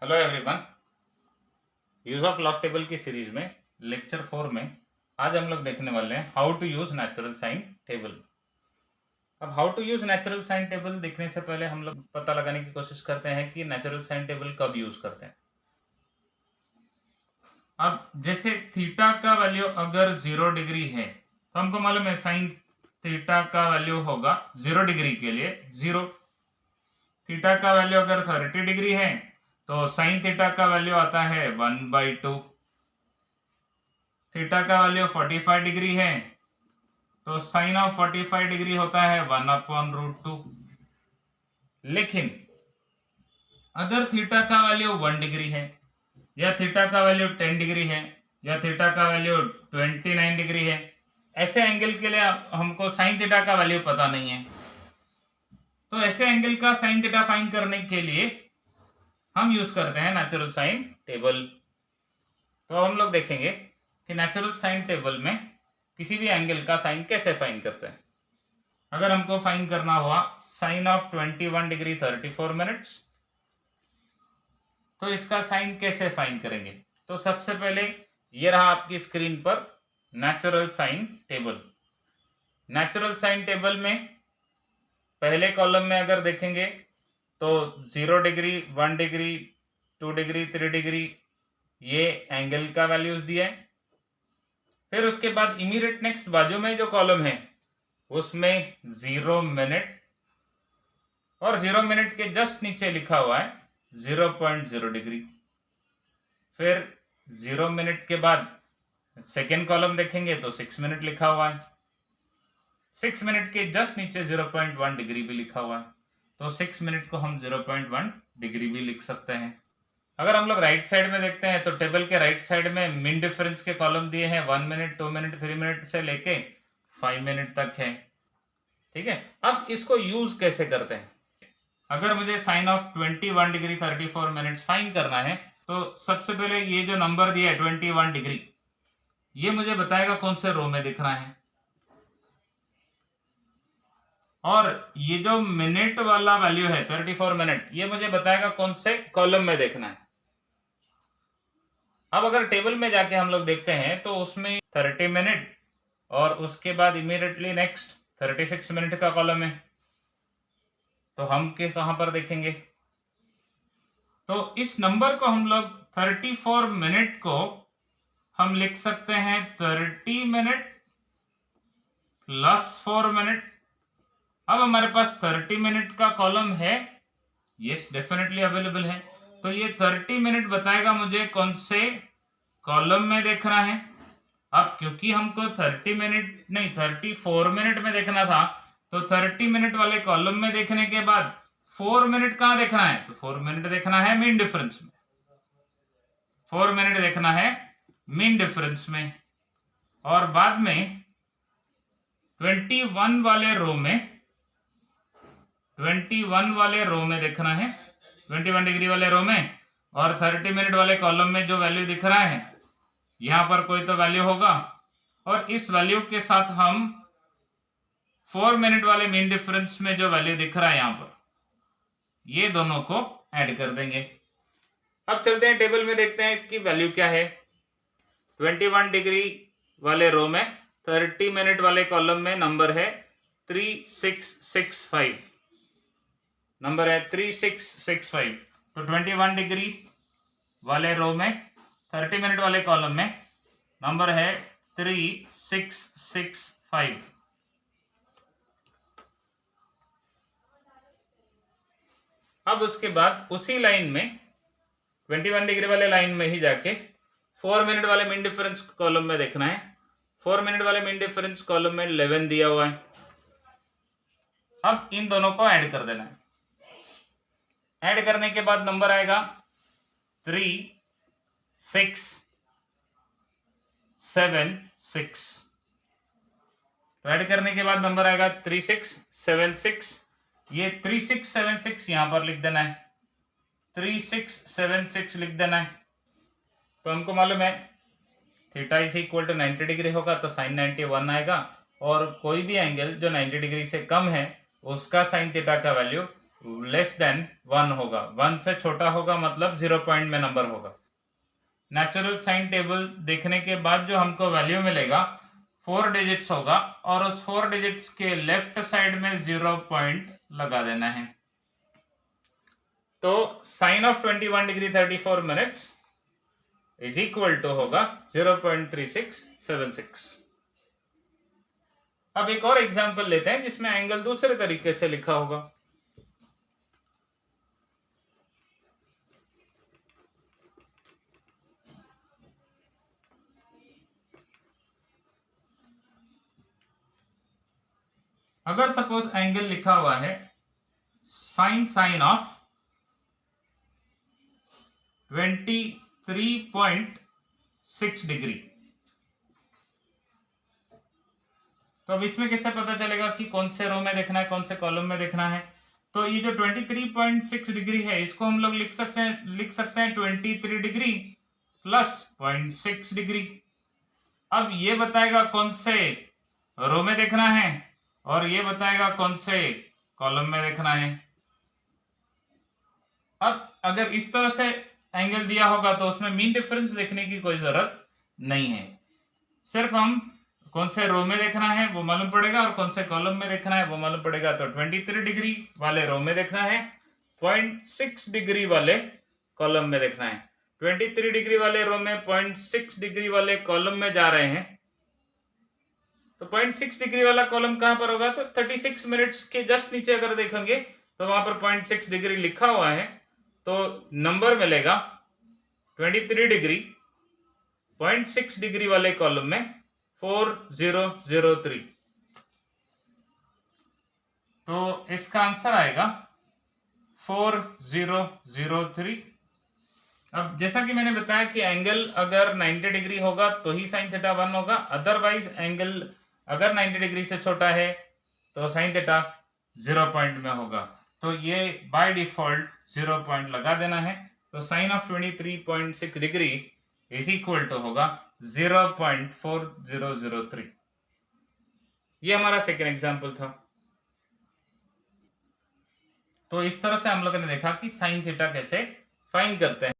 Hello everyone. Use of log table की series में lecture 4 में आज हम लोग देखने वाले हैं how to use natural sine table. अब how to use natural sine table देखने से पहले हम लोग पता लगाने की कोशिश करते हैं कि नेचुरल साइन टेबल कब यूज करते हैं। अब जैसे थीटा का वैल्यू अगर 0 डिग्री है तो हमको मालूम है साइन थीटा का वैल्यू होगा 0 डिग्री के लिए 0। थीटा का वैल्यू अगर 30 डिग्री है तो साइन थीटा का वैल्यू आता है 1/2। थीटा का वैल्यू 45 डिग्री है तो साइन ऑफ 45 डिग्री होता है 1/√2। लेकिन अगर थीटा का वैल्यू 1 डिग्री है या थीटा का वैल्यू 10 डिग्री है या थीटा का वैल्यू 29 डिग्री है, ऐसे एंगल के लिए हमको साइन थीटा का वैल्यू पता नहीं है, तो ऐसे एंगल का साइन थीटा फाइंड करने के लिए हम यूज करते हैं नेचुरल साइन टेबल। तो हम लोग देखेंगे कि नेचुरल साइन टेबल में किसी भी एंगल का साइन कैसे फाइंड करते हैं। अगर हमको फाइंड करना हुआ साइन ऑफ 21 डिग्री 34 मिनट्स, तो इसका साइन कैसे फाइंड करेंगे। तो सबसे पहले ये रहा आपकी स्क्रीन पर natural sine table. Natural sine table में पहले कॉलम में अगर देखेंगे तो 0 डिग्री 1 डिग्री 2 डिग्री 3 डिग्री ये एंगल का वैल्यूज दिया है। फिर उसके बाद इमीडिएट नेक्स्ट बाजू में जो कॉलम है उसमें 0 मिनट और 0 मिनट के जस्ट नीचे लिखा हुआ है 0.0 डिग्री। फिर 0 मिनट के बाद सेकेंड कॉलम देखेंगे तो 6 मिनट लिखा हुआ है। 6 मिनट के जस्ट नीचे 0.1 डिग्री भी लिखा हुआ है, तो 6 मिनट को हम 0.1 डिग्री भी लिख सकते हैं। अगर हम लोग राइट साइड में देखते हैं तो टेबल के राइट साइड में मीन डिफरेंस के कॉलम दिए हैं 1 मिनट 2 मिनट 3 मिनट से लेके 5 मिनट तक है। ठीक है, अब इसको यूज कैसे करते हैं। अगर मुझे sine of 21 degree 34 minutes find करना है तो सबसे पहले ये जो नंबर दिया है 21 डिग्री, ये मुझे बताएगा कौन से रो में दिखना है, और ये जो मिनट वाला वैल्यू है 34 मिनट, ये मुझे बताएगा कौन से कॉलम में देखना है। अब अगर टेबल में जाके हम लोग देखते हैं तो उसमें 30 मिनट और उसके बाद इमीडिएटली नेक्स्ट 36 मिनट का कॉलम है, तो हम के कहां पर देखेंगे। तो इस नंबर को हम लोग 34 मिनट को हम लिख सकते हैं 30 मिनट प्लस 4 मिनट। अब हमारे पास 30 मिनट का कॉलम है, यस डेफिनेटली अवेलेबल है, तो ये 30 मिनट बताएगा मुझे कौन से कॉलम में देखना है। अब क्योंकि हमको 30 मिनट नहीं 34 मिनट में देखना था, तो 30 मिनट वाले कॉलम में देखने के बाद 4 मिनट कहां देखना है, तो 4 मिनट देखना है मीन डिफरेंस में। 4 मिनट देखना है मीन डिफरेंस में, और बाद में 21 वाले रो में 21 वाले रो में देखना है 21 डिग्री वाले रो में, और 30 मिनट वाले कॉलम में जो वैल्यू दिख रहा है यहां पर कोई तो वैल्यू होगा, और इस वैल्यू के साथ हम 4 मिनट वाले मीन डिफरेंस में जो वैल्यू दिख रहा है यहां पर, ये दोनों को ऐड कर देंगे। अब चलते हैं टेबल में, देखते हैं कि वैल्यू क्या है। 21 डिग्री वाले रो में 30 मिनट वाले कॉलम में नंबर है 3665, नंबर है 3665। तो 21 डिग्री वाले रो में 30 मिनट वाले कॉलम में नंबर है 3665। अब उसके बाद उसी लाइन में 21 डिग्री वाले लाइन में ही जाके 4 मिनट वाले मीन डिफरेंस कॉलम में देखना है। 4 मिनट वाले मीन डिफरेंस कॉलम में 11 दिया हुआ है। अब इन दोनों को ऐड कर देना है। ऐड करने के बाद नंबर आएगा 3676। तो ऐड करने के बाद नंबर आएगा 3676। ये 3676 यहां पर लिख देना है, 3676 लिख देना है। तो हमको मालूम है theta is equal to 90 degree होगा तो साइन 91 आएगा, और कोई भी एंगल जो 90 डिग्री से कम है उसका साइन थीटा का वैल्यू लेस देन 1 होगा, 1 से छोटा होगा मतलब 0 पॉइंट में नंबर होगा। नेचुरल साइन टेबल देखने के बाद जो हमको वैल्यू मिलेगा 4 डिजिट्स होगा और उस 4 डिजिट्स के लेफ्ट साइड में 0 पॉइंट लगा देना है। तो sine of 21 degree 34 minutes is equal to होगा 0.3676। अब एक और एग्जांपल लेते हैं जिसमें एंगल दूसरे तरीके से लिखा होगा। अगर सपोज एंगल लिखा हुआ है फाइंड साइन ऑफ 23.6 डिग्री, तो अब इसमें कैसे पता चलेगा कि कौन से रो में देखना है, कौन से कॉलम में देखना है? तो ये जो 23.6 डिग्री है इसको हम लोग लिख सकते हैं 23 डिग्री प्लस 0.6 डिग्री। अब ये बताएगा कौन से रो में देखना है और ये बताएगा कौन से कॉलम में देखना है। अब अगर इस तरह से एंगल दिया होगा तो उसमें मीन डिफरेंस देखने की कोई जरूरत नहीं है, सिर्फ हम कौन से रो में देखना है वो मालूम पड़ेगा और कौन से कॉलम में देखना है वो मालूम पड़ेगा। तो 23 डिग्री वाले रो में देखना है, 0.6 डिग्री वाले कॉलम में देखना है। 23 डिग्री वाले रो में 0.6 डिग्री वाले कॉलम में जा रहे हैं, तो 0.6 डिग्री वाला कॉलम कहां पर होगा? तो 36 मिनट्स के जस्ट नीचे अगर देखेंगे तो वहां पर 0.6 डिग्री लिखा हुआ है, तो नंबर मिलेगा 23 डिग्री 0.6 डिग्री वाले कॉलम में 4003। तो इसका आंसर आएगा 4003। अब जैसा कि मैंने बताया कि एंगल अगर 90 डिग्री होगा तो ही साइन थीटा 1 होगा, अदरवाइज एंगल अगर 90 डिग्री से छोटा है तो साइन थीटा 0 पॉइंट में होगा। तो ये बाय डिफॉल्ट 0 पॉइंट लगा देना है। तो sine of 23.6 degree is equal to होगा 0.4003। ये हमारा सेकेंड एग्जाम्पल था। तो इस तरह से हम लोगों ने देखा कि साइन थीटा कैसे फाइंड करते हैं।